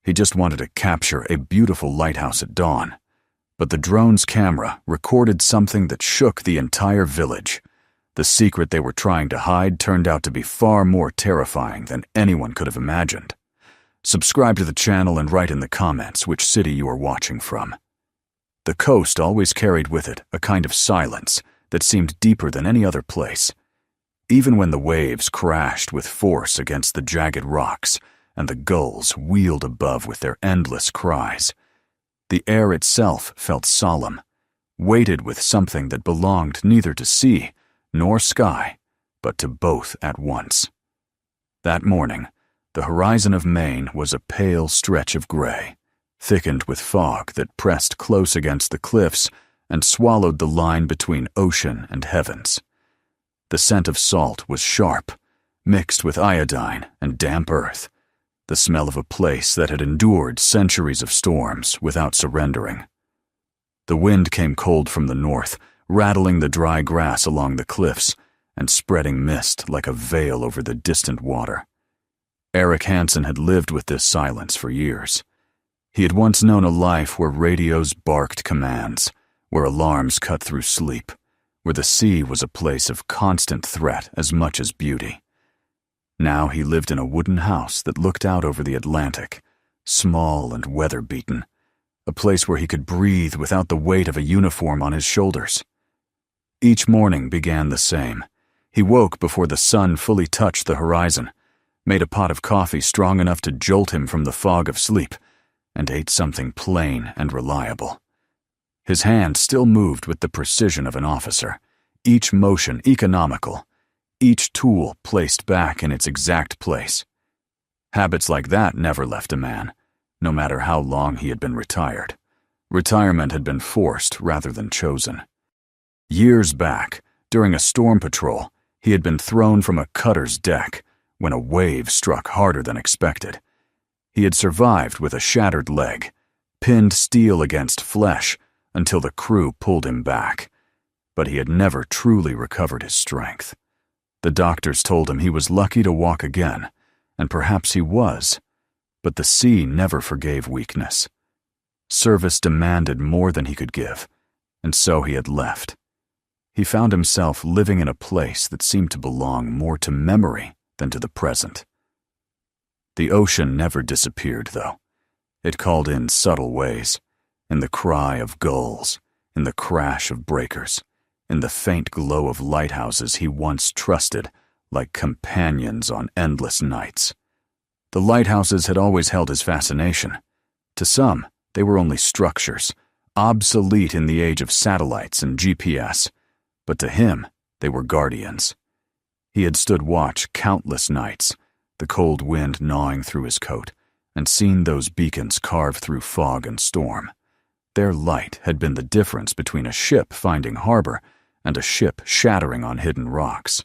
He just wanted to capture a beautiful lighthouse at dawn. But the drone's camera recorded something that shook the entire village. The secret they were trying to hide turned out to be far more terrifying than anyone could have imagined. Subscribe to the channel and write in the comments which city you are watching from. The coast always carried with it a kind of silence that seemed deeper than any other place. Even when the waves crashed with force against the jagged rocks and the gulls wheeled above with their endless cries, the air itself felt solemn, weighted with something that belonged neither to sea nor sky, but to both at once. That morning, the horizon of Maine was a pale stretch of gray, thickened with fog that pressed close against the cliffs and swallowed the line between ocean and heavens. The scent of salt was sharp, mixed with iodine and damp earth, the smell of a place that had endured centuries of storms without surrendering. The wind came cold from the north, rattling the dry grass along the cliffs and spreading mist like a veil over the distant water. Eric Hansen had lived with this silence for years. He had once known a life where radios barked commands, where alarms cut through sleep, where the sea was a place of constant threat as much as beauty. Now he lived in a wooden house that looked out over the Atlantic, small and weather-beaten, a place where he could breathe without the weight of a uniform on his shoulders. Each morning began the same. He woke before the sun fully touched the horizon, made a pot of coffee strong enough to jolt him from the fog of sleep, and ate something plain and reliable. His hand still moved with the precision of an officer, each motion economical, each tool placed back in its exact place. Habits like that never left a man, no matter how long he had been retired. Retirement had been forced rather than chosen. Years back, during a storm patrol, he had been thrown from a cutter's deck when a wave struck harder than expected. He had survived with a shattered leg, pinned steel against flesh until the crew pulled him back, but he had never truly recovered his strength. The doctors told him he was lucky to walk again, and perhaps he was, but the sea never forgave weakness. Service demanded more than he could give, and so he had left. He found himself living in a place that seemed to belong more to memory than to the present. The ocean never disappeared, though. It called in subtle ways, in the cry of gulls, in the crash of breakers, in the faint glow of lighthouses he once trusted like companions on endless nights. The lighthouses had always held his fascination. To some, they were only structures, obsolete in the age of satellites and GPS, but to him, they were guardians. He had stood watch countless nights, the cold wind gnawing through his coat, and seen those beacons carve through fog and storm. Their light had been the difference between a ship finding harbor and a ship shattering on hidden rocks.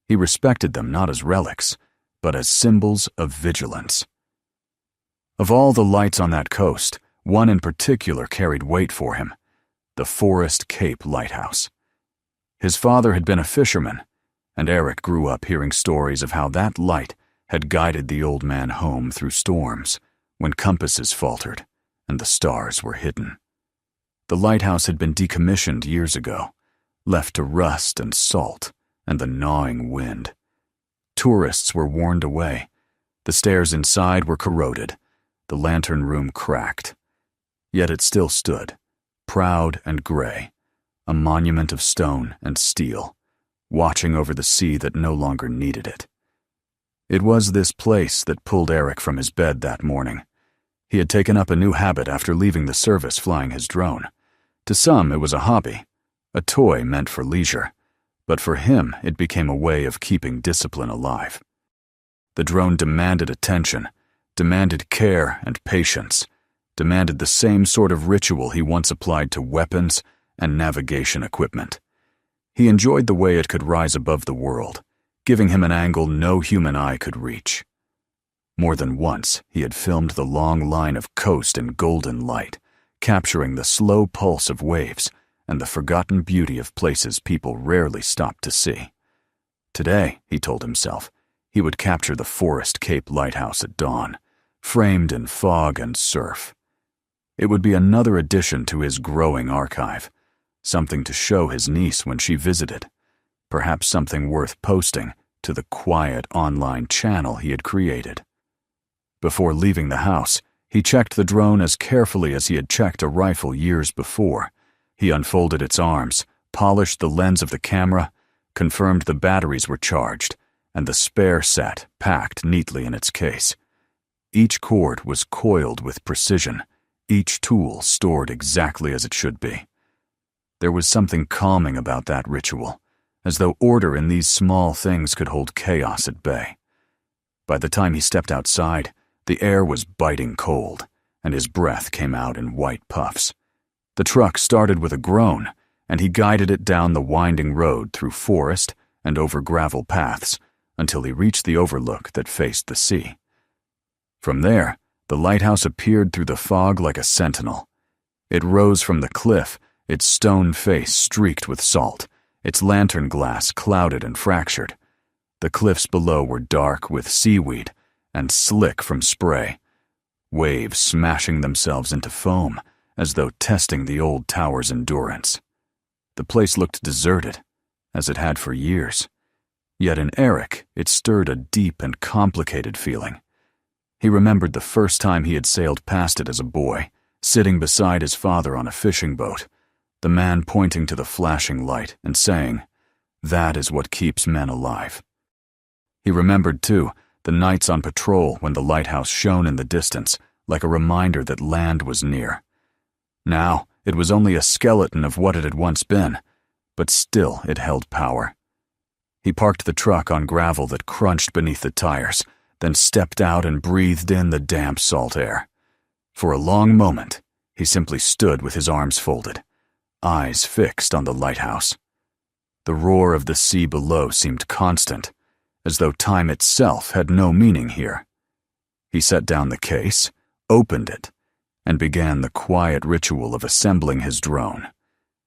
He respected them not as relics, but as symbols of vigilance. Of all the lights on that coast, one in particular carried weight for him: the Forest Cape Lighthouse. His father had been a fisherman, and Eric grew up hearing stories of how that light had guided the old man home through storms, when compasses faltered and the stars were hidden. The lighthouse had been decommissioned years ago, left to rust and salt and the gnawing wind. Tourists were warned away. The stairs inside were corroded, the lantern room cracked. Yet it still stood, proud and gray, a monument of stone and steel, watching over the sea that no longer needed it. It was this place that pulled Eric from his bed that morning. He had taken up a new habit after leaving the service flying his drone. To some, it was a hobby, a toy meant for leisure, but for him it became a way of keeping discipline alive. The drone demanded attention, demanded care and patience, demanded the same sort of ritual he once applied to weapons and navigation equipment. He enjoyed the way it could rise above the world, giving him an angle no human eye could reach. More than once, he had filmed the long line of coast in golden light, capturing the slow pulse of waves and the forgotten beauty of places people rarely stop to see. Today, he told himself, he would capture the Forest Cape Lighthouse at dawn, framed in fog and surf. It would be another addition to his growing archive, something to show his niece when she visited, perhaps something worth posting to the quiet online channel he had created. Before leaving the house, he checked the drone as carefully as he had checked a rifle years before. He unfolded its arms, polished the lens of the camera, confirmed the batteries were charged, and the spare set packed neatly in its case. Each cord was coiled with precision, each tool stored exactly as it should be. There was something calming about that ritual, as though order in these small things could hold chaos at bay. By the time he stepped outside, the air was biting cold, and his breath came out in white puffs. The truck started with a groan, and he guided it down the winding road through forest and over gravel paths until he reached the overlook that faced the sea. From there, the lighthouse appeared through the fog like a sentinel. It rose from the cliff, its stone face streaked with salt, its lantern glass clouded and fractured. The cliffs below were dark with seaweed and slick from spray, waves smashing themselves into foam as though testing the old tower's endurance. The place looked deserted, as it had for years. Yet in Eric, it stirred a deep and complicated feeling. He remembered the first time he had sailed past it as a boy, sitting beside his father on a fishing boat, the man pointing to the flashing light and saying, "That is what keeps men alive." He remembered, too, the nights on patrol when the lighthouse shone in the distance, like a reminder that land was near. Now, it was only a skeleton of what it had once been, but still it held power. He parked the truck on gravel that crunched beneath the tires, then stepped out and breathed in the damp salt air. For a long moment, he simply stood with his arms folded, eyes fixed on the lighthouse. The roar of the sea below seemed constant, as though time itself had no meaning here. He set down the case, opened it, and began the quiet ritual of assembling his drone.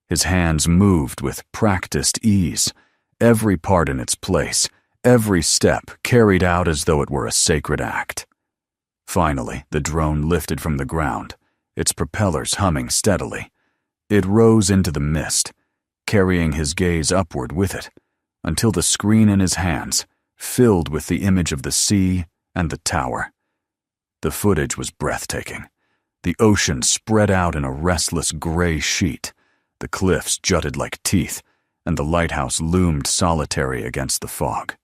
His hands moved with practiced ease, every part in its place, every step carried out as though it were a sacred act. Finally, the drone lifted from the ground, its propellers humming steadily. It rose into the mist, carrying his gaze upward with it, until the screen in his hands filled with the image of the sea and the tower. The footage was breathtaking. The ocean spread out in a restless gray sheet, the cliffs jutted like teeth, and the lighthouse loomed solitary against the fog.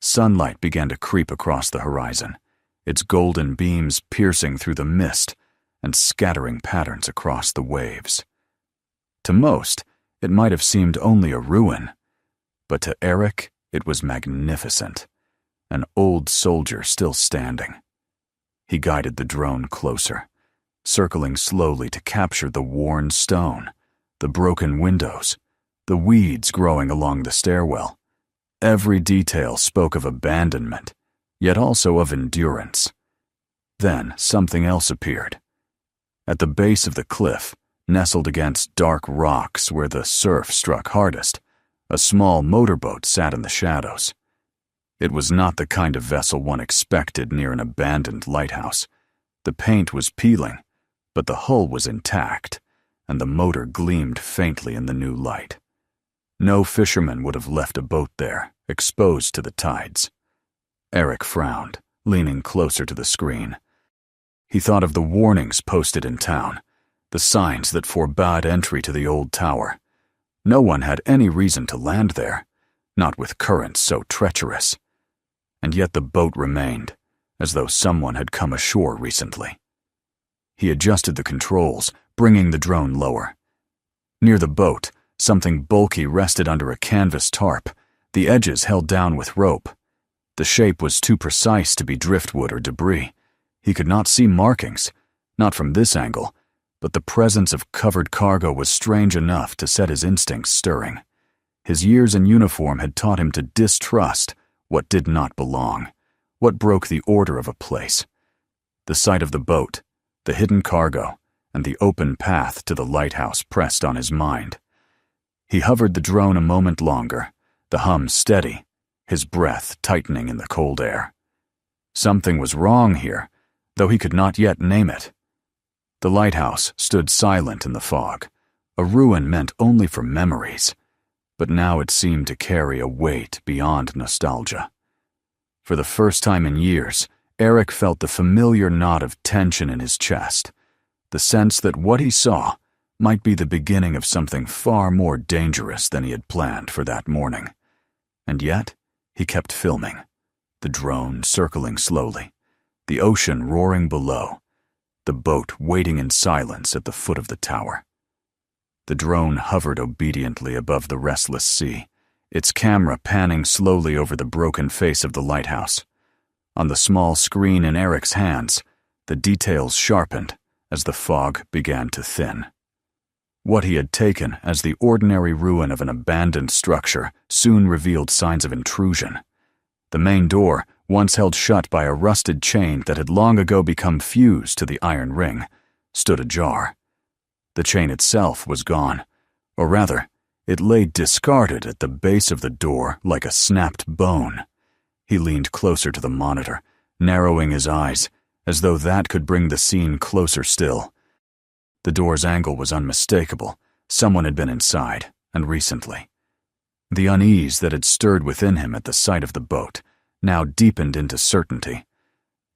Sunlight began to creep across the horizon, its golden beams piercing through the mist and scattering patterns across the waves. To most, it might have seemed only a ruin, but to Eric it was magnificent, an old soldier still standing. He guided the drone closer, circling slowly to capture the worn stone, the broken windows, the weeds growing along the stairwell. Every detail spoke of abandonment, yet also of endurance. Then something else appeared. At the base of the cliff, nestled against dark rocks where the surf struck hardest, a small motorboat sat in the shadows. It was not the kind of vessel one expected near an abandoned lighthouse. The paint was peeling, but the hull was intact, and the motor gleamed faintly in the new light. No fisherman would have left a boat there, exposed to the tides. Eric frowned, leaning closer to the screen. He thought of the warnings posted in town, the signs that forbade entry to the old tower. No one had any reason to land there, not with currents so treacherous. And yet the boat remained, as though someone had come ashore recently. He adjusted the controls, bringing the drone lower. Near the boat, something bulky rested under a canvas tarp, the edges held down with rope. The shape was too precise to be driftwood or debris. He could not see markings, not from this angle, but the presence of covered cargo was strange enough to set his instincts stirring. His years in uniform had taught him to distrust what did not belong, what broke the order of a place. The sight of the boat, the hidden cargo, and the open path to the lighthouse pressed on his mind. He hovered the drone a moment longer, the hum steady, his breath tightening in the cold air. Something was wrong here, though he could not yet name it. The lighthouse stood silent in the fog, a ruin meant only for memories, but now it seemed to carry a weight beyond nostalgia. For the first time in years, Eric felt the familiar knot of tension in his chest, the sense that what he saw might be the beginning of something far more dangerous than he had planned for that morning. And yet, he kept filming, the drone circling slowly, the ocean roaring below, the boat waiting in silence at the foot of the tower. The drone hovered obediently above the restless sea, its camera panning slowly over the broken face of the lighthouse. On the small screen in Eric's hands, the details sharpened as the fog began to thin. What he had taken as the ordinary ruin of an abandoned structure soon revealed signs of intrusion. The main door, once held shut by a rusted chain that had long ago become fused to the iron ring, stood ajar. The chain itself was gone, or rather, it lay discarded at the base of the door like a snapped bone. He leaned closer to the monitor, narrowing his eyes, as though that could bring the scene closer still. The door's angle was unmistakable. Someone had been inside, and recently. The unease that had stirred within him at the sight of the boat now deepened into certainty.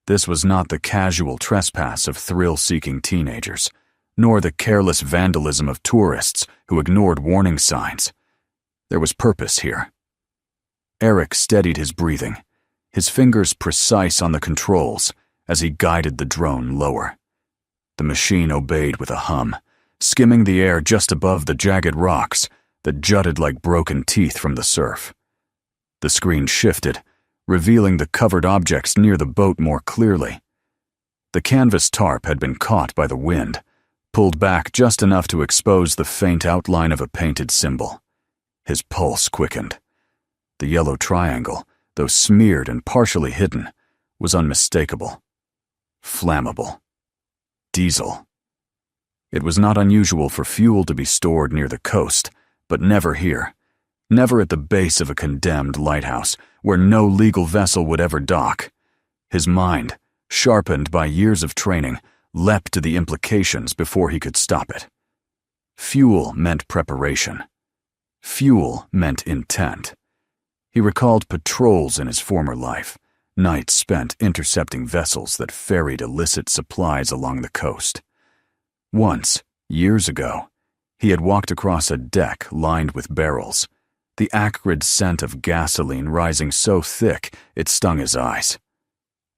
This was not the casual trespass of thrill-seeking teenagers, nor the careless vandalism of tourists who ignored warning signs. There was purpose here. Eric steadied his breathing, his fingers precise on the controls as he guided the drone lower. The machine obeyed with a hum, skimming the air just above the jagged rocks that jutted like broken teeth from the surf. The screen shifted, revealing the covered objects near the boat more clearly. The canvas tarp had been caught by the wind, pulled back just enough to expose the faint outline of a painted symbol. His pulse quickened. The yellow triangle, though smeared and partially hidden, was unmistakable. Flammable. Diesel. It was not unusual for fuel to be stored near the coast, but never here. Never at the base of a condemned lighthouse, where no legal vessel would ever dock. His mind, sharpened by years of training, leapt to the implications before he could stop it. Fuel meant preparation. Fuel meant intent. He recalled patrols in his former life, nights spent intercepting vessels that ferried illicit supplies along the coast. Once, years ago, he had walked across a deck lined with barrels, the acrid scent of gasoline rising so thick it stung his eyes.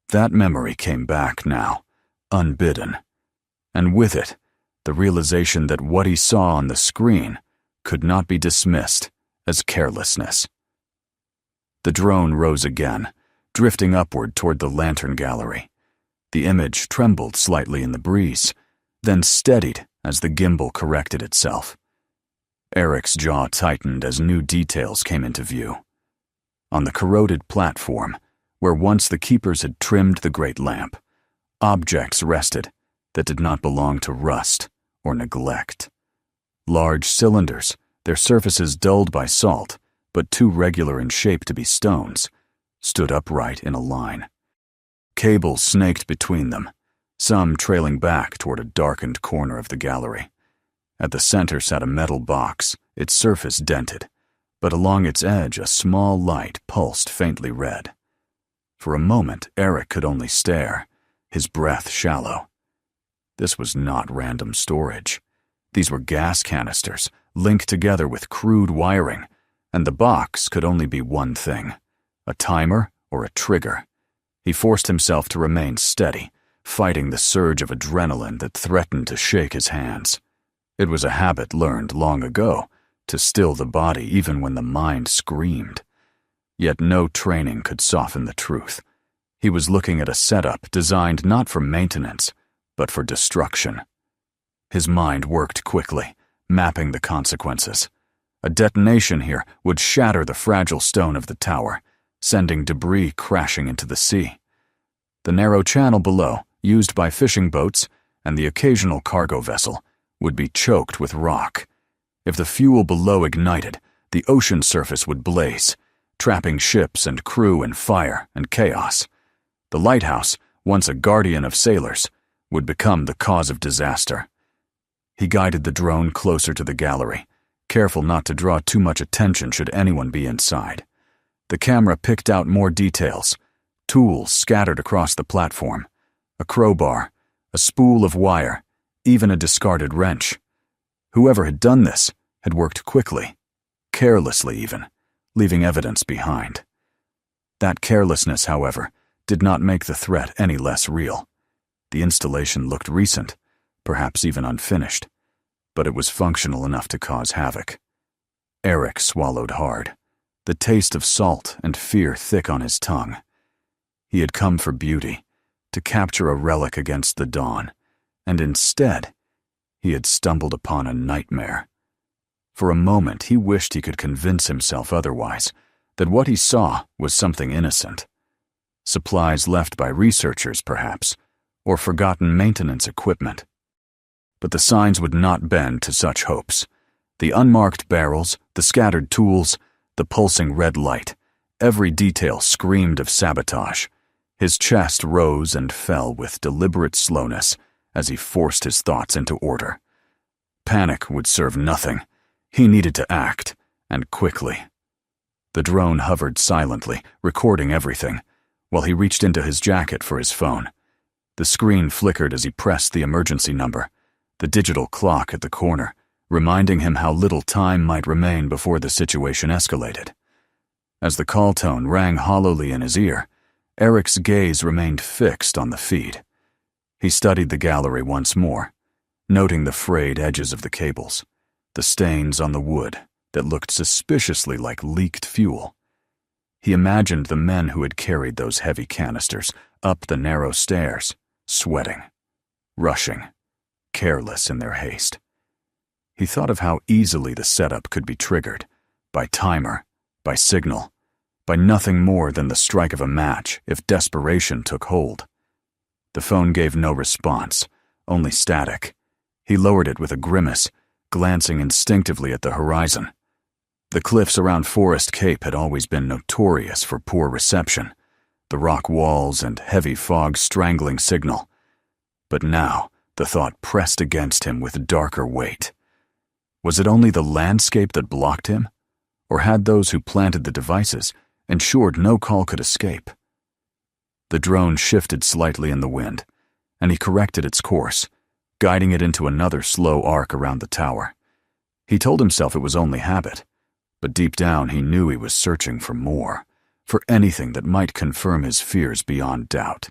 That memory came back now, unbidden, and with it, the realization that what he saw on the screen could not be dismissed as carelessness. The drone rose again, drifting upward toward the lantern gallery. The image trembled slightly in the breeze, then steadied as the gimbal corrected itself. Eric's jaw tightened as new details came into view. On the corroded platform, where once the keepers had trimmed the great lamp, objects rested that did not belong to rust or neglect. Large cylinders, their surfaces dulled by salt, but too regular in shape to be stones, stood upright in a line. Cables snaked between them, some trailing back toward a darkened corner of the gallery. At the center sat a metal box, its surface dented, but along its edge a small light pulsed faintly red. For a moment, Eric could only stare, his breath shallow. This was not random storage. These were gas canisters, linked together with crude wiring, and the box could only be one thing, a timer or a trigger. He forced himself to remain steady, fighting the surge of adrenaline that threatened to shake his hands. It was a habit learned long ago, to still the body even when the mind screamed. Yet no training could soften the truth. He was looking at a setup designed not for maintenance, but for destruction. His mind worked quickly, mapping the consequences. A detonation here would shatter the fragile stone of the tower, sending debris crashing into the sea. The narrow channel below, used by fishing boats and the occasional cargo vessel, would be choked with rock. If the fuel below ignited, the ocean surface would blaze, trapping ships and crew in fire and chaos. The lighthouse, once a guardian of sailors, would become the cause of disaster. He guided the drone closer to the gallery, careful not to draw too much attention should anyone be inside. The camera picked out more details, tools scattered across the platform, a crowbar, a spool of wire, even a discarded wrench. Whoever had done this had worked quickly, carelessly even, leaving evidence behind. That carelessness, however, did not make the threat any less real. The installation looked recent, perhaps even unfinished, but it was functional enough to cause havoc. Eric swallowed hard, the taste of salt and fear thick on his tongue. He had come for beauty, to capture a relic against the dawn, and instead, he had stumbled upon a nightmare. For a moment, he wished he could convince himself otherwise, that what he saw was something innocent. Supplies left by researchers, perhaps, or forgotten maintenance equipment. But the signs would not bend to such hopes. The unmarked barrels, the scattered tools, the pulsing red light, every detail screamed of sabotage. His chest rose and fell with deliberate slowness as he forced his thoughts into order. Panic would serve nothing. He needed to act, and quickly. The drone hovered silently, recording everything, while he reached into his jacket for his phone. The screen flickered as he pressed the emergency number, the digital clock at the corner, reminding him how little time might remain before the situation escalated. As the call tone rang hollowly in his ear, Eric's gaze remained fixed on the feed. He studied the gallery once more, noting the frayed edges of the cables, the stains on the wood that looked suspiciously like leaked fuel. He imagined the men who had carried those heavy canisters up the narrow stairs, sweating, rushing, careless in their haste. He thought of how easily the setup could be triggered, by timer, by signal, by nothing more than the strike of a match if desperation took hold. The phone gave no response, only static. He lowered it with a grimace, glancing instinctively at the horizon. The cliffs around Forest Cape had always been notorious for poor reception, the rock walls and heavy fog strangling signal. But now the thought pressed against him with darker weight. Was it only the landscape that blocked him? Or had those who planted the devices ensured no call could escape? The drone shifted slightly in the wind, and he corrected its course, guiding it into another slow arc around the tower. He told himself it was only habit, but deep down he knew he was searching for more, for anything that might confirm his fears beyond doubt.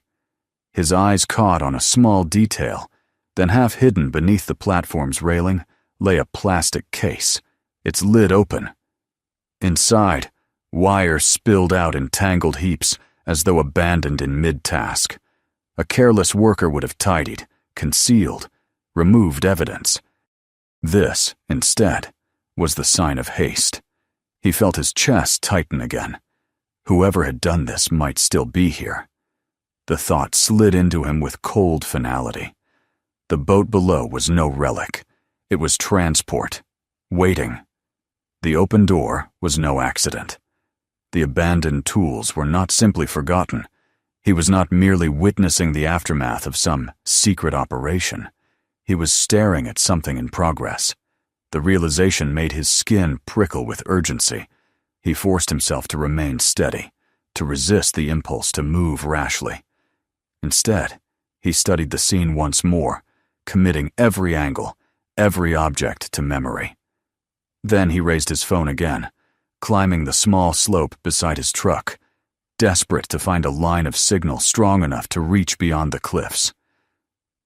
His eyes caught on a small detail, then half hidden beneath the platform's railing lay a plastic case, its lid open. Inside, wire spilled out in tangled heaps as though abandoned in mid-task. A careless worker would have tidied, concealed, removed evidence. This, instead, was the sign of haste. He felt his chest tighten again. Whoever had done this might still be here. The thought slid into him with cold finality. The boat below was no relic. It was transport, waiting. The open door was no accident. The abandoned tools were not simply forgotten. He was not merely witnessing the aftermath of some secret operation. He was staring at something in progress. The realization made his skin prickle with urgency. He forced himself to remain steady, to resist the impulse to move rashly. Instead, he studied the scene once more, committing every angle, every object to memory. Then he raised his phone again, climbing the small slope beside his truck, desperate to find a line of signal strong enough to reach beyond the cliffs.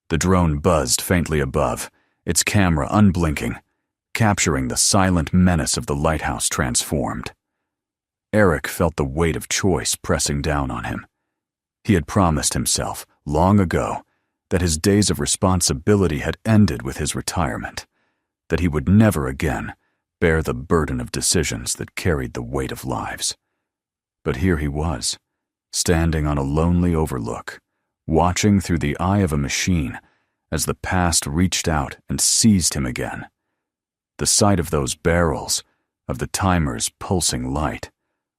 The drone buzzed faintly above, its camera unblinking, capturing the silent menace of the lighthouse transformed. Eric felt the weight of choice pressing down on him. He had promised himself, long ago, that his days of responsibility had ended with his retirement, that he would never again bear the burden of decisions that carried the weight of lives. But here he was, standing on a lonely overlook, watching through the eye of a machine as the past reached out and seized him again. The sight of those barrels, of the timer's pulsing light,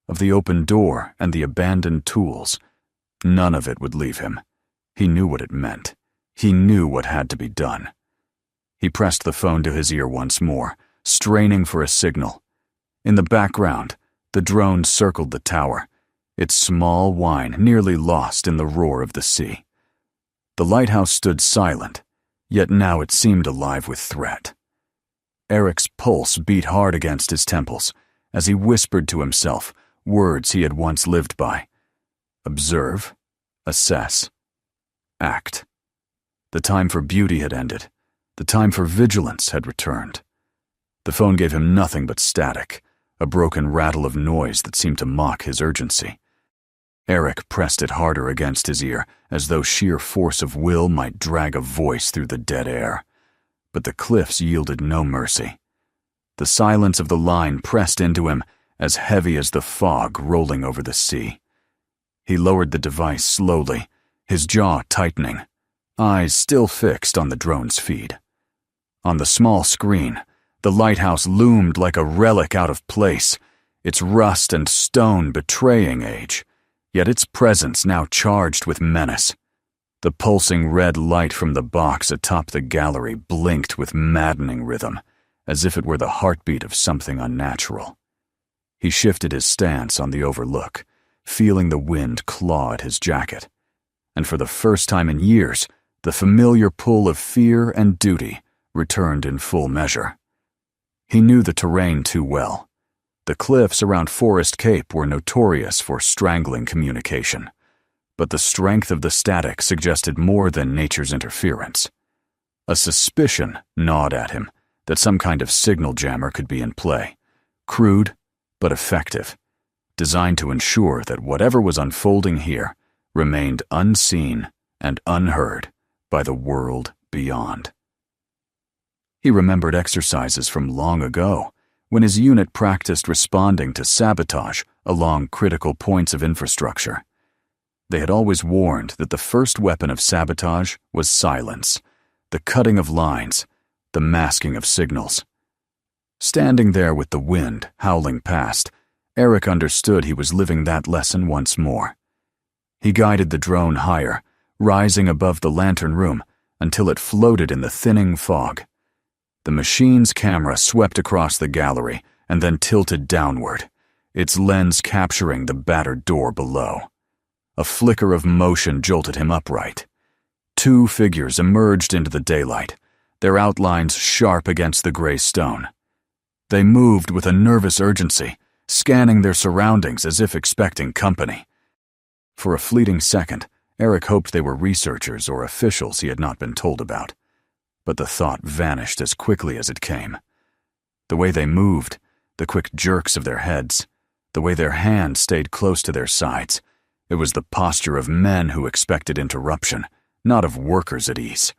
of the open door and the abandoned tools, none of it would leave him, He knew what it meant. He knew what had to be done. He pressed the phone to his ear once more, straining for a signal. In the background, the drone circled the tower, its small whine nearly lost in the roar of the sea. The lighthouse stood silent, yet now it seemed alive with threat. Eric's pulse beat hard against his temples as he whispered to himself words he had once lived by. Observe, assess, act. The time for beauty had ended. The time for vigilance had returned. The phone gave him nothing but static, a broken rattle of noise that seemed to mock his urgency. Eric pressed it harder against his ear, as though sheer force of will might drag a voice through the dead air. But the cliffs yielded no mercy. The silence of the line pressed into him, as heavy as the fog rolling over the sea. He lowered the device slowly, his jaw tightening, eyes still fixed on the drone's feed. On the small screen, the lighthouse loomed like a relic out of place, its rust and stone betraying age, yet its presence now charged with menace. The pulsing red light from the box atop the gallery blinked with maddening rhythm, as if it were the heartbeat of something unnatural. He shifted his stance on the overlook, feeling the wind claw at his jacket. And for the first time in years, the familiar pull of fear and duty returned in full measure. He knew the terrain too well. The cliffs around Forest Cape were notorious for strangling communication, but the strength of the static suggested more than nature's interference. A suspicion gnawed at him that some kind of signal jammer could be in play, crude but effective, designed to ensure that whatever was unfolding here remained unseen and unheard by the world beyond. He remembered exercises from long ago, when his unit practiced responding to sabotage along critical points of infrastructure. They had always warned that the first weapon of sabotage was silence, the cutting of lines, the masking of signals. Standing there with the wind howling past, Eric understood he was living that lesson once more. He guided the drone higher, rising above the lantern room until it floated in the thinning fog. The machine's camera swept across the gallery and then tilted downward, its lens capturing the battered door below. A flicker of motion jolted him upright. Two figures emerged into the daylight, their outlines sharp against the gray stone. They moved with a nervous urgency, scanning their surroundings as if expecting company. For a fleeting second, Eric hoped they were researchers or officials he had not been told about. But the thought vanished as quickly as it came. The way they moved, the quick jerks of their heads, the way their hands stayed close to their sides, it was the posture of men who expected interruption, not of workers at ease.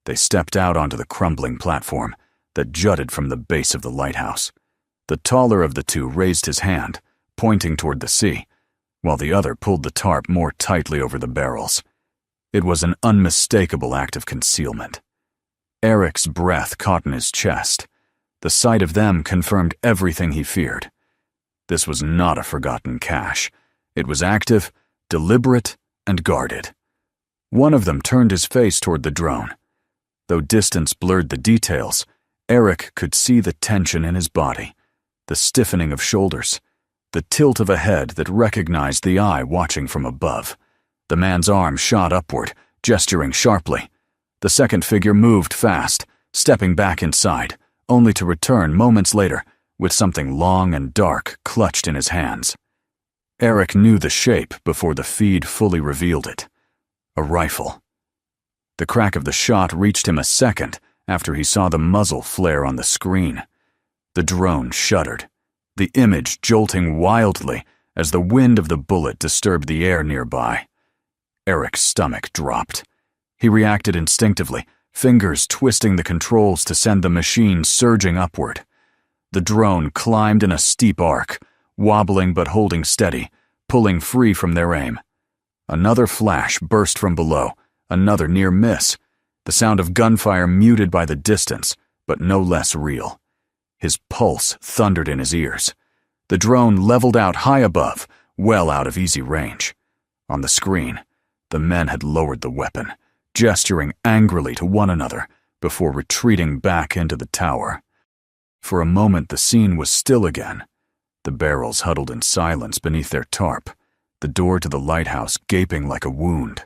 They stepped out onto the crumbling platform that jutted from the base of the lighthouse. The taller of the two raised his hand, pointing toward the sea, while the other pulled the tarp more tightly over the barrels. It was an unmistakable act of concealment. Eric's breath caught in his chest. The sight of them confirmed everything he feared. This was not a forgotten cache. It was active, deliberate, and guarded. One of them turned his face toward the drone. Though distance blurred the details, Eric could see the tension in his body, the stiffening of shoulders, the tilt of a head that recognized the eye watching from above. The man's arm shot upward, gesturing sharply. The second figure moved fast, stepping back inside, only to return moments later with something long and dark clutched in his hands. Eric knew the shape before the feed fully revealed it. A rifle. The crack of the shot reached him a second after he saw the muzzle flare on the screen. The drone shuddered, the image jolting wildly as the wind of the bullet disturbed the air nearby. Eric's stomach dropped. He reacted instinctively, fingers twisting the controls to send the machine surging upward. The drone climbed in a steep arc, wobbling but holding steady, pulling free from their aim. Another flash burst from below, another near miss, the sound of gunfire muted by the distance, but no less real. His pulse thundered in his ears. The drone leveled out high above, well out of easy range. On the screen, The men had lowered the weapon, gesturing angrily to one another before retreating back into the tower. For a moment the scene was still again. The barrels huddled in silence beneath their tarp, the door to the lighthouse gaping like a wound.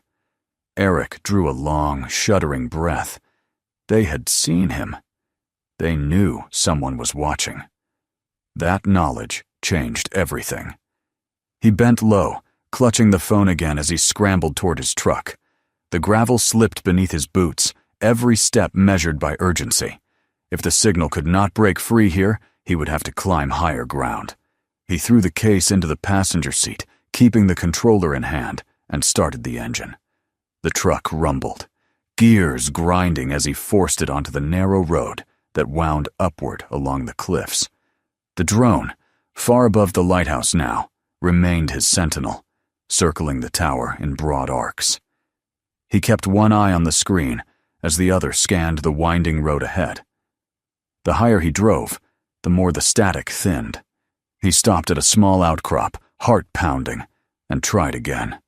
Eric drew a long, shuddering breath. They had seen him. They knew someone was watching. That knowledge changed everything. He bent low, clutching the phone again as he scrambled toward his truck. The gravel slipped beneath his boots, every step measured by urgency. If the signal could not break free here, he would have to climb higher ground. He threw the case into the passenger seat, keeping the controller in hand, and started the engine. The truck rumbled, gears grinding as he forced it onto the narrow road that wound upward along the cliffs. The drone, far above the lighthouse now, remained his sentinel, circling the tower in broad arcs. He kept one eye on the screen as the other scanned the winding road ahead. The higher he drove, the more the static thinned. He stopped at a small outcrop, heart pounding, and tried again.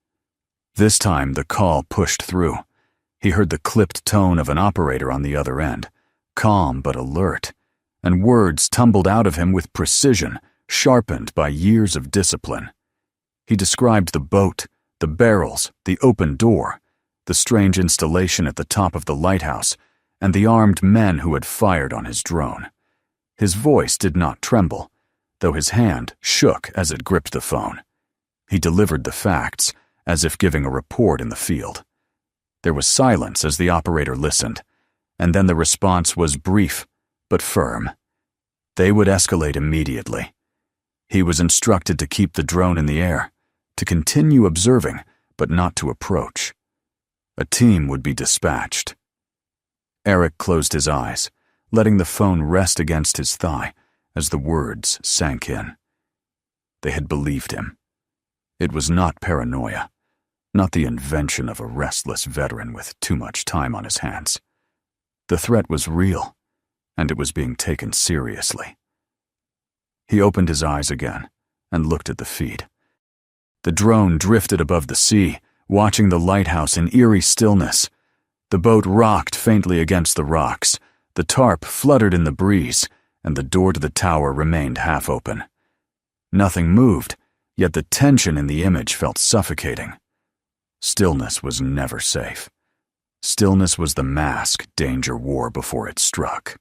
This time the call pushed through. He heard the clipped tone of an operator on the other end, calm but alert, and words tumbled out of him with precision, sharpened by years of discipline. He described the boat, the barrels, the open door, the strange installation at the top of the lighthouse, and the armed men who had fired on his drone. His voice did not tremble, though his hand shook as it gripped the phone. He delivered the facts, as if giving a report in the field. There was silence as the operator listened, and then the response was brief but firm. They would escalate immediately. He was instructed to keep the drone in the air, to continue observing, but not to approach. A team would be dispatched. Eric closed his eyes, letting the phone rest against his thigh as the words sank in. They had believed him. It was not paranoia, not the invention of a restless veteran with too much time on his hands. The threat was real, and it was being taken seriously. He opened his eyes again and looked at the feed. The drone drifted above the sea, watching the lighthouse in eerie stillness. The boat rocked faintly against the rocks, the tarp fluttered in the breeze, and the door to the tower remained half open. Nothing moved, yet the tension in the image felt suffocating. Stillness was never safe. Stillness was the mask danger wore before it struck.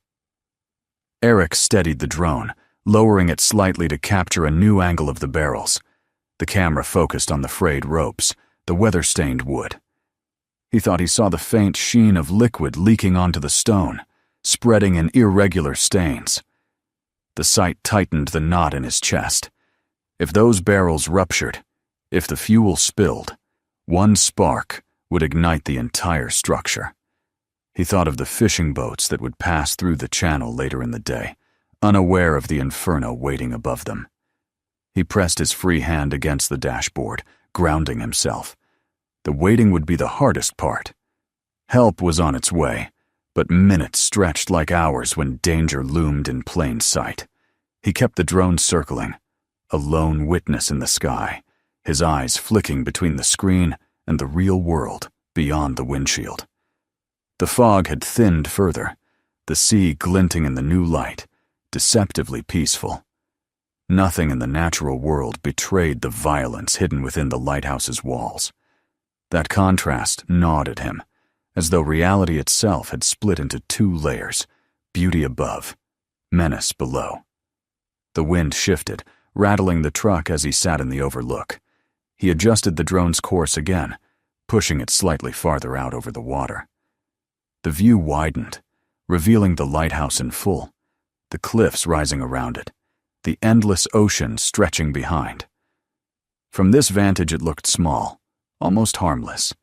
Eric steadied the drone, lowering it slightly to capture a new angle of the barrels. The camera focused on the frayed ropes, the weather-stained wood. He thought he saw the faint sheen of liquid leaking onto the stone, spreading in irregular stains. The sight tightened the knot in his chest. If those barrels ruptured, if the fuel spilled, one spark would ignite the entire structure. He thought of the fishing boats that would pass through the channel later in the day, unaware of the inferno waiting above them. He pressed his free hand against the dashboard, grounding himself. The waiting would be the hardest part. Help was on its way, but minutes stretched like hours when danger loomed in plain sight. He kept the drone circling, a lone witness in the sky, his eyes flicking between the screen and the real world beyond the windshield. The fog had thinned further, the sea glinting in the new light, deceptively peaceful. Nothing in the natural world betrayed the violence hidden within the lighthouse's walls. That contrast gnawed at him, as though reality itself had split into two layers, beauty above, menace below. The wind shifted, rattling the truck as he sat in the overlook. He adjusted the drone's course again, pushing it slightly farther out over the water. The view widened, revealing the lighthouse in full, the cliffs rising around it, the endless ocean stretching behind. From this vantage it looked small, almost harmless,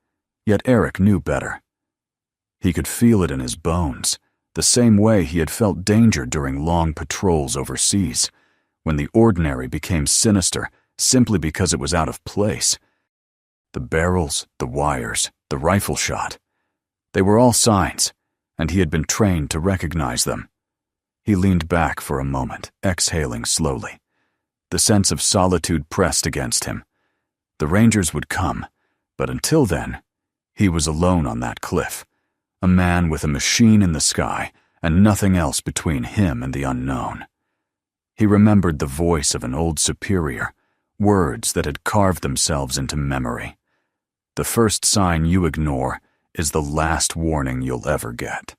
yet Eric knew better. He could feel it in his bones, the same way he had felt danger during long patrols overseas, when the ordinary became sinister simply because it was out of place. The barrels, the wires, the rifle shot. They were all signs, and he had been trained to recognize them. He leaned back for a moment, exhaling slowly. The sense of solitude pressed against him. The Rangers would come, But until then, he was alone on that cliff, a man with a machine in the sky and nothing else between him and the unknown. He remembered the voice of an old superior, words that had carved themselves into memory. The first sign you ignore is the last warning you'll ever get.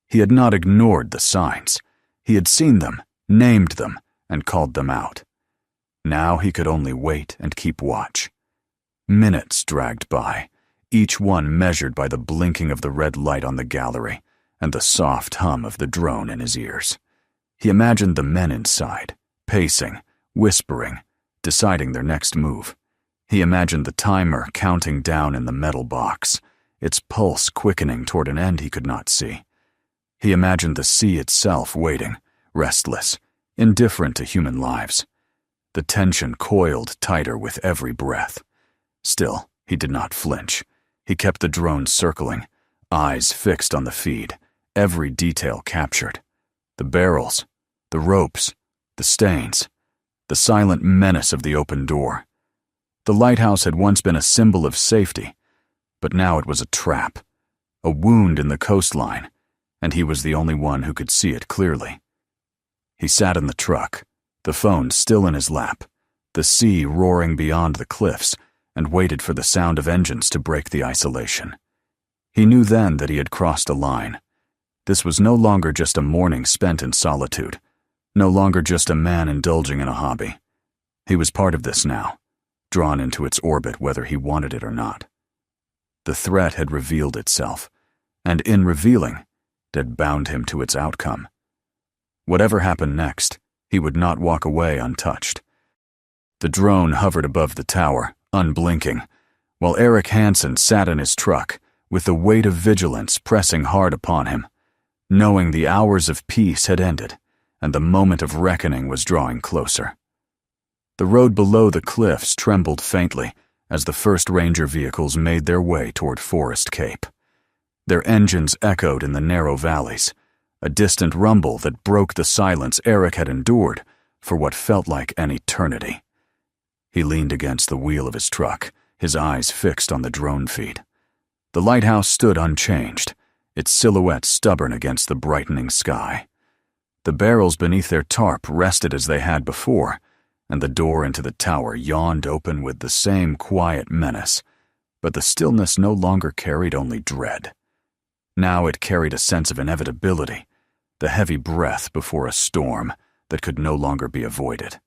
He had not ignored the signs. He had seen them, named them, and called them out. Now he could only wait and keep watch. Minutes dragged by, each one measured by the blinking of the red light on the gallery and the soft hum of the drone in his ears. He imagined the men inside, pacing, whispering, deciding their next move. He imagined the timer counting down in the metal box, its pulse quickening toward an end he could not see. He imagined the sea itself waiting, restless, indifferent to human lives. The tension coiled tighter with every breath. Still, he did not flinch. He kept the drone circling, eyes fixed on the feed, every detail captured. The barrels, the ropes, the stains, the silent menace of the open door. The lighthouse had once been a symbol of safety, but now it was a trap, a wound in the coastline, and he was the only one who could see it clearly. He sat in the truck, the phone still in his lap, the sea roaring beyond the cliffs, and waited for the sound of engines to break the isolation. He knew then that he had crossed a line. This was no longer just a morning spent in solitude, no longer just a man indulging in a hobby. He was part of this now, drawn into its orbit whether he wanted it or not. The threat had revealed itself, and in revealing, it had bound him to its outcome. Whatever happened next, he would not walk away untouched. The drone hovered above the tower, unblinking, while Eric Hansen sat in his truck, with the weight of vigilance pressing hard upon him, knowing the hours of peace had ended, and the moment of reckoning was drawing closer. The road below the cliffs trembled faintly as the first ranger vehicles made their way toward Forest Cape. Their engines echoed in the narrow valleys, a distant rumble that broke the silence Eric had endured for what felt like an eternity. He leaned against the wheel of his truck, his eyes fixed on the drone feed. The lighthouse stood unchanged, its silhouette stubborn against the brightening sky. The barrels beneath their tarp rested as they had before, and the door into the tower yawned open with the same quiet menace, but the stillness no longer carried only dread. Now it carried a sense of inevitability, the heavy breath before a storm that could no longer be avoided.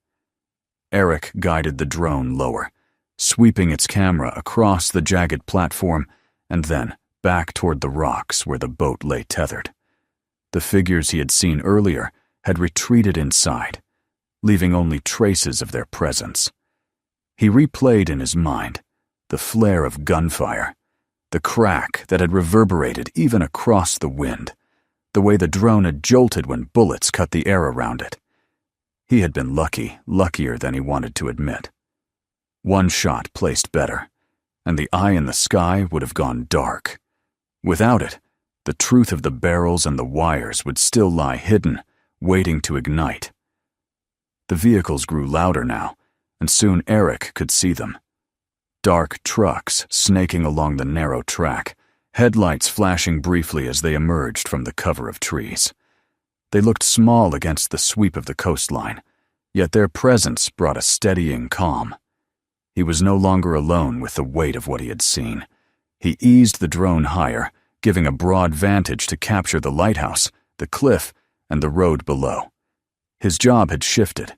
Eric guided the drone lower, sweeping its camera across the jagged platform and then back toward the rocks where the boat lay tethered. The figures he had seen earlier had retreated inside, leaving only traces of their presence. He replayed in his mind the flare of gunfire, the crack that had reverberated even across the wind, the way the drone had jolted when bullets cut the air around it. He had been luckier than he wanted to admit. One shot placed better, and the eye in the sky would have gone dark. Without it, the truth of the barrels and the wires would still lie hidden, waiting to ignite. The vehicles grew louder now, and soon Eric could see them. Dark trucks snaking along the narrow track, headlights flashing briefly as they emerged from the cover of trees. They looked small against the sweep of the coastline, yet their presence brought a steadying calm. He was no longer alone with the weight of what he had seen. He eased the drone higher, giving a broad vantage to capture the lighthouse, the cliff, and the road below. His job had shifted.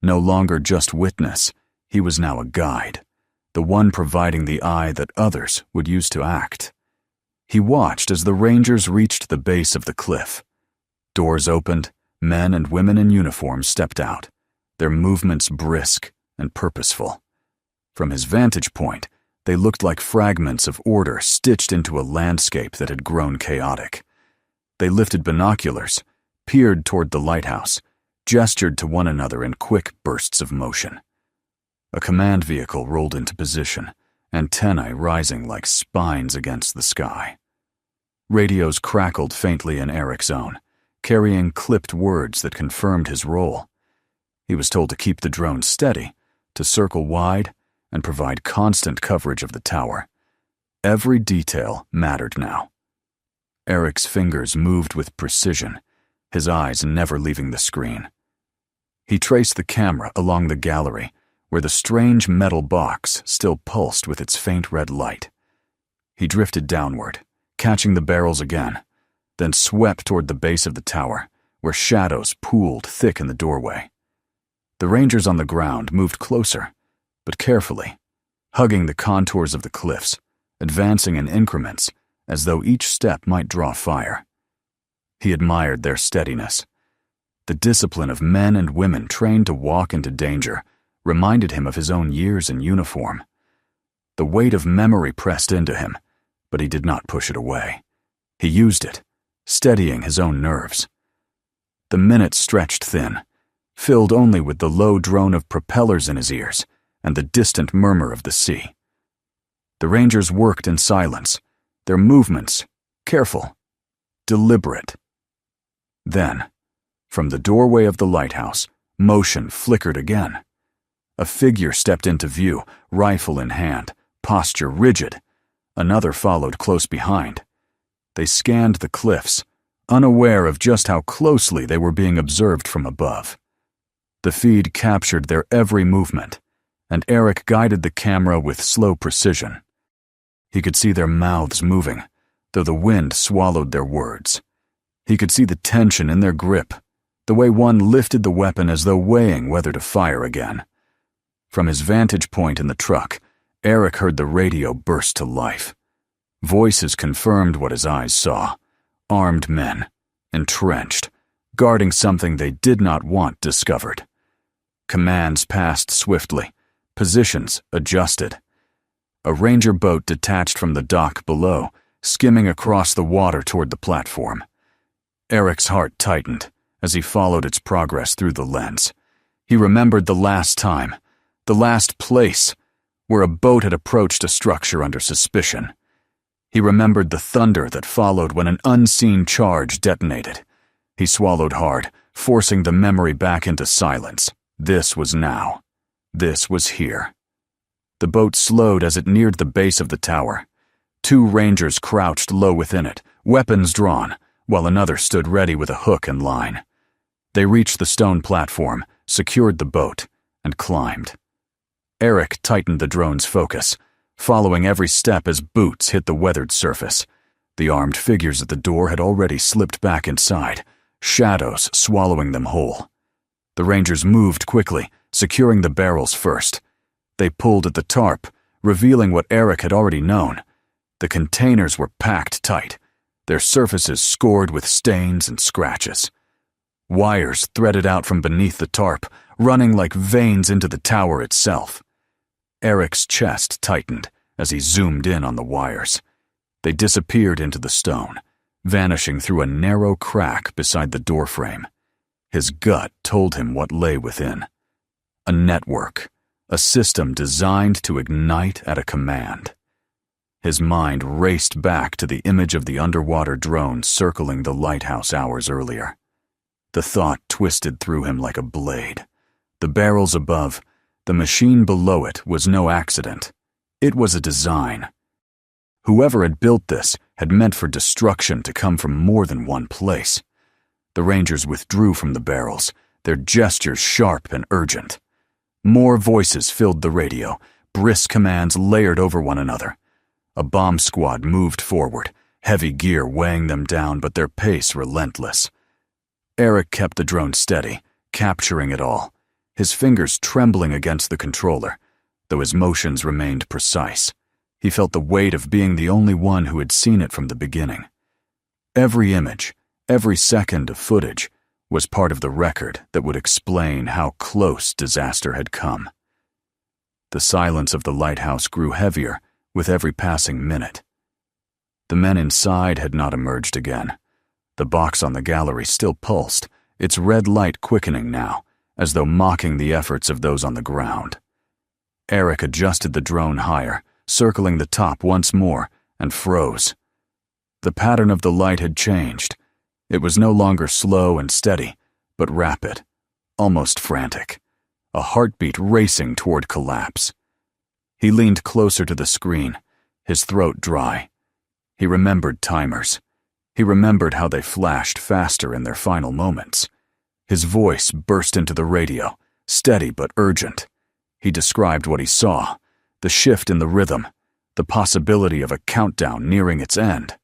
No longer just witness, he was now a guide, the one providing the eye that others would use to act. He watched as the rangers reached the base of the cliff. Doors opened, men and women in uniform stepped out, their movements brisk and purposeful. From his vantage point, they looked like fragments of order stitched into a landscape that had grown chaotic. They lifted binoculars, peered toward the lighthouse, gestured to one another in quick bursts of motion. A command vehicle rolled into position, antennae rising like spines against the sky. Radios crackled faintly in Eric's own, carrying clipped words that confirmed his role. He was told to keep the drone steady, to circle wide, and provide constant coverage of the tower. Every detail mattered now. Eric's fingers moved with precision, his eyes never leaving the screen. He traced the camera along the gallery, where the strange metal box still pulsed with its faint red light. He drifted downward, catching the barrels again, then swept toward the base of the tower, where shadows pooled thick in the doorway. The rangers on the ground moved closer, but carefully, hugging the contours of the cliffs, advancing in increments, as though each step might draw fire. He admired their steadiness. The discipline of men and women trained to walk into danger reminded him of his own years in uniform. The weight of memory pressed into him, but he did not push it away. He used it, steadying his own nerves. The minutes stretched thin, filled only with the low drone of propellers in his ears and the distant murmur of the sea. The rangers worked in silence, their movements careful, deliberate. Then, from the doorway of the lighthouse, motion flickered again. A figure stepped into view, rifle in hand, posture rigid. Another followed close behind. They scanned the cliffs, unaware of just how closely they were being observed from above. The feed captured their every movement, and Eric guided the camera with slow precision. He could see their mouths moving, though the wind swallowed their words. He could see the tension in their grip, the way one lifted the weapon as though weighing whether to fire again. From his vantage point in the truck, Eric heard the radio burst to life. Voices confirmed what his eyes saw. Armed men, entrenched, guarding something they did not want discovered. Commands passed swiftly, positions adjusted. A ranger boat detached from the dock below, skimming across the water toward the platform. Eric's heart tightened as he followed its progress through the lens. He remembered the last time, the last place, where a boat had approached a structure under suspicion. He remembered the thunder that followed when an unseen charge detonated. He swallowed hard, forcing the memory back into silence. This was now. This was here. The boat slowed as it neared the base of the tower. 2 rangers crouched low within it, weapons drawn, while another stood ready with a hook and line. They reached the stone platform, secured the boat, and climbed. Eric tightened the drone's focus, following every step as boots hit the weathered surface. The armed figures at the door had already slipped back inside, shadows swallowing them whole. The rangers moved quickly, securing the barrels first. They pulled at the tarp, revealing what Eric had already known. The containers were packed tight, their surfaces scored with stains and scratches. Wires threaded out from beneath the tarp, running like veins into the tower itself. Eric's chest tightened as he zoomed in on the wires. They disappeared into the stone, vanishing through a narrow crack beside the doorframe. His gut told him what lay within. A network, a system designed to ignite at a command. His mind raced back to the image of the underwater drone circling the lighthouse hours earlier. The thought twisted through him like a blade. The barrels above, the machine below it was no accident. It was a design. Whoever had built this had meant for destruction to come from more than one place. The rangers withdrew from the barrels, their gestures sharp and urgent. More voices filled the radio, brisk commands layered over one another. A bomb squad moved forward, heavy gear weighing them down, but their pace relentless. Eric kept the drone steady, capturing it all, his fingers trembling against the controller, though his motions remained precise. He felt the weight of being the only one who had seen it from the beginning. Every image, every second of footage, was part of the record that would explain how close disaster had come. The silence of the lighthouse grew heavier with every passing minute. The men inside had not emerged again. The box on the gallery still pulsed, its red light quickening now, as though mocking the efforts of those on the ground. Eric adjusted the drone higher, circling the top once more, and froze. The pattern of the light had changed. It was no longer slow and steady, but rapid, almost frantic, a heartbeat racing toward collapse. He leaned closer to the screen, his throat dry. He remembered timers. He remembered how they flashed faster in their final moments. His voice burst into the radio, steady but urgent. He described what he saw, the shift in the rhythm, the possibility of a countdown nearing its end.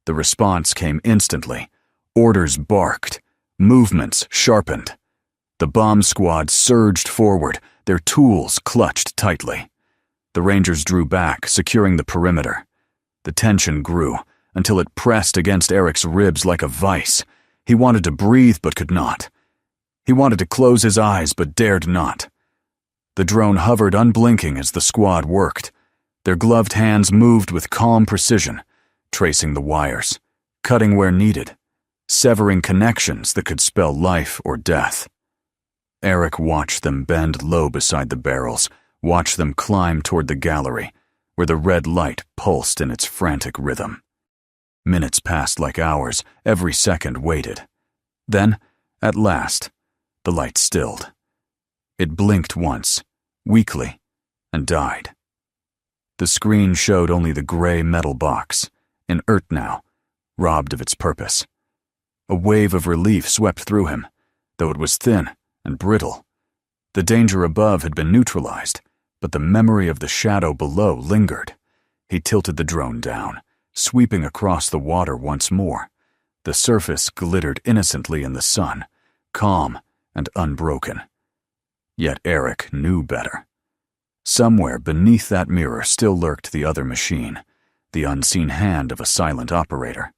The response came instantly. Orders barked. Movements sharpened. The bomb squad surged forward, their tools clutched tightly. The Rangers drew back, securing the perimeter. The tension grew, until it pressed against Eric's ribs like a vice. He wanted to breathe but could not. He wanted to close his eyes but dared not. The drone hovered unblinking as the squad worked. Their gloved hands moved with calm precision, tracing the wires, cutting where needed, severing connections that could spell life or death. Eric watched them bend low beside the barrels, watched them climb toward the gallery, where the red light pulsed in its frantic rhythm. Minutes passed like hours, every second waited. Then, at last, the light stilled. It blinked once, weakly, and died. The screen showed only the gray metal box, inert now, robbed of its purpose. A wave of relief swept through him, though it was thin and brittle. The danger above had been neutralized, but the memory of the shadow below lingered. He tilted the drone down, sweeping across the water once more. The surface glittered innocently in the sun, calm and unbroken. Yet Eric knew better. Somewhere beneath that mirror still lurked the other machine, the unseen hand of a silent operator.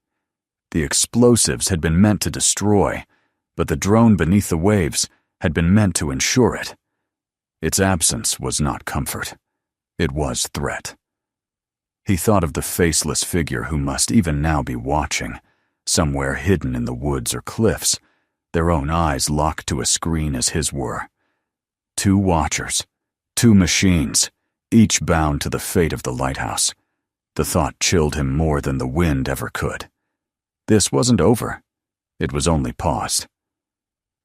The explosives had been meant to destroy, but the drone beneath the waves had been meant to ensure it. Its absence was not comfort. It was threat. He thought of the faceless figure who must even now be watching, somewhere hidden in the woods or cliffs, their own eyes locked to a screen as his were. 2 watchers, 2 machines, each bound to the fate of the lighthouse. The thought chilled him more than the wind ever could. This wasn't over. It was only paused.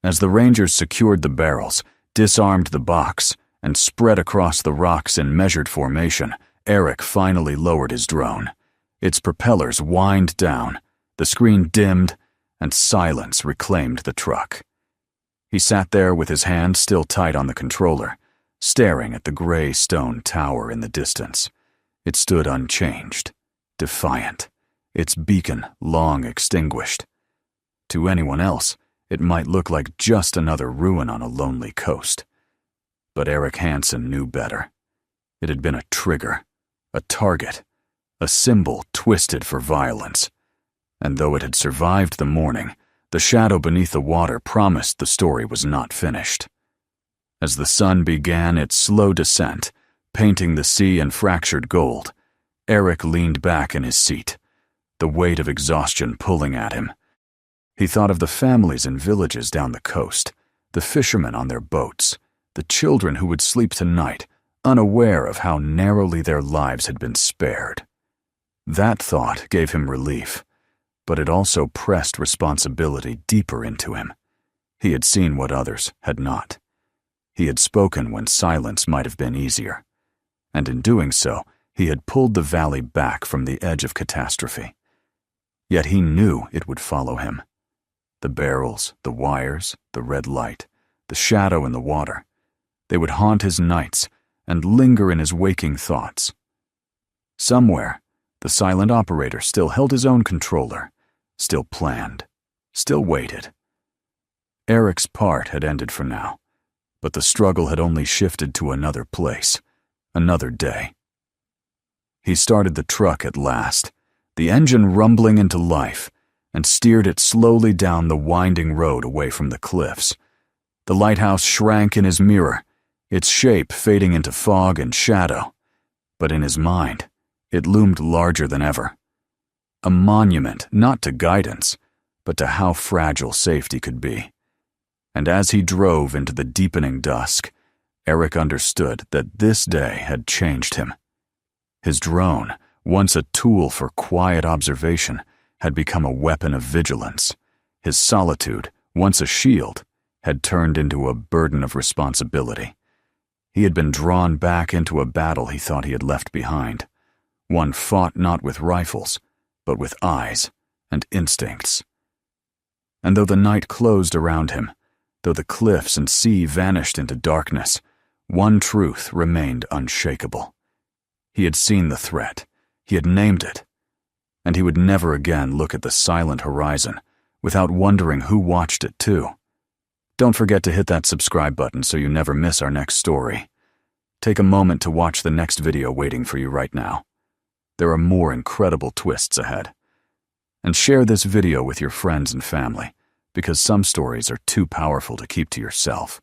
As the Rangers secured the barrels, disarmed the box, and spread across the rocks in measured formation, Eric finally lowered his drone. Its propellers whined down, the screen dimmed, and silence reclaimed the truck. He sat there with his hand still tight on the controller, staring at the gray stone tower in the distance. It stood unchanged, defiant, its beacon long extinguished. To anyone else, it might look like just another ruin on a lonely coast. But Eric Hansen knew better. It had been a trigger, a target, a symbol twisted for violence. And though it had survived the morning, the shadow beneath the water promised the story was not finished. As the sun began its slow descent, painting the sea in fractured gold, Eric leaned back in his seat, the weight of exhaustion pulling at him. He thought of the families in villages down the coast, the fishermen on their boats, the children who would sleep tonight, unaware of how narrowly their lives had been spared. That thought gave him relief, but it also pressed responsibility deeper into him. He had seen what others had not. He had spoken when silence might have been easier, and in doing so, he had pulled the valley back from the edge of catastrophe. Yet he knew it would follow him. The barrels, the wires, the red light, the shadow in the water, they would haunt his nights and linger in his waking thoughts. Somewhere, the silent operator still held his own controller, still planned, still waited. Eric's part had ended for now, but the struggle had only shifted to another place, another day. He started the truck at last, the engine rumbling into life, and steered it slowly down the winding road away from the cliffs. The lighthouse shrank in his mirror, its shape fading into fog and shadow, but in his mind, it loomed larger than ever. A monument not to guidance, but to how fragile safety could be. And as he drove into the deepening dusk, Eric understood that this day had changed him. His drone, once a tool for quiet observation, had become a weapon of vigilance. His solitude, once a shield, had turned into a burden of responsibility. He had been drawn back into a battle he thought he had left behind. One fought not with rifles, but with eyes and instincts. And though the night closed around him, though the cliffs and sea vanished into darkness, one truth remained unshakable. He had seen the threat. He had named it. And he would never again look at the silent horizon without wondering who watched it too. Don't forget to hit that subscribe button so you never miss our next story. Take a moment to watch the next video waiting for you right now. There are more incredible twists ahead. And share this video with your friends and family, because some stories are too powerful to keep to yourself.